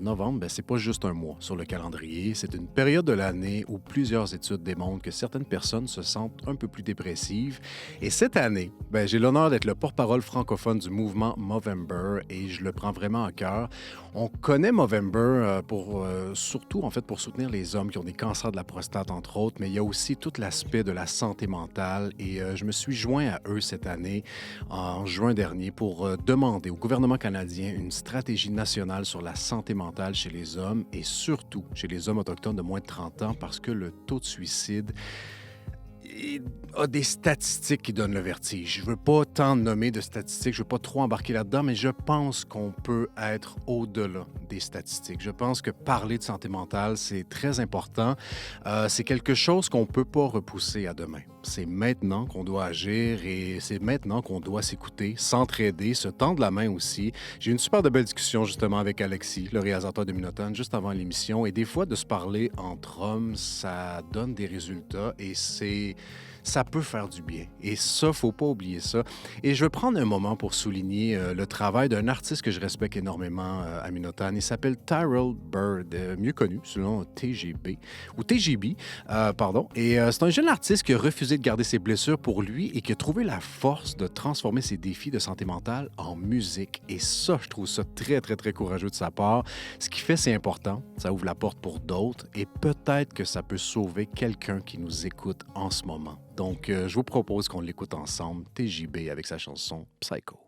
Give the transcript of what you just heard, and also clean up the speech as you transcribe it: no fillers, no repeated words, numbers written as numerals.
novembre, c'est pas juste un mois sur le calendrier, c'est une période de l'année où plusieurs études démontrent que certaines personnes se sentent un peu plus dépressives. Et cette année, j'ai l'honneur d'être le porte-parole francophone du mouvement Movember et je le prends vraiment à cœur. On connaît Movember surtout en fait pour soutenir les hommes qui ont des cancers de la prostate entre autres, mais il y a aussi tout l'aspect de la santé mentale et je me suis joint à eux cette année en juin dernier pour demander au gouvernement canadien une stratégie nationale sur la santé mentale chez les hommes et surtout chez les hommes autochtones de moins de 30 ans parce que le taux de suicide il a des statistiques qui donnent le vertige. Je ne veux pas tant nommer de statistiques, je ne veux pas trop embarquer là-dedans, mais je pense qu'on peut être au-delà des statistiques. Je pense que parler de santé mentale, c'est très important. C'est quelque chose qu'on ne peut pas repousser à demain. C'est maintenant qu'on doit agir et c'est maintenant qu'on doit s'écouter, s'entraider, se tendre la main aussi. J'ai eu une super de belle discussion justement avec Alexis, le réalisateur de Minoton, juste avant l'émission. Et des fois, de se parler entre hommes, ça donne des résultats et ça peut faire du bien. Et ça, faut pas oublier ça. Et je veux prendre un moment pour souligner le travail d'un artiste que je respecte énormément à Minotan. Il s'appelle Tyrell Bird, mieux connu sous le nom TGB, ou TGB, pardon. Et c'est un jeune artiste qui a refusé de garder ses blessures pour lui et qui a trouvé la force de transformer ses défis de santé mentale en musique. Et ça, je trouve ça très, très, très courageux de sa part. Ce qu'il fait, c'est important. Ça ouvre la porte pour d'autres et peut-être que ça peut sauver quelqu'un qui nous écoute en ce moment. Donc, je vous propose qu'on l'écoute ensemble, TJB avec sa chanson Psycho.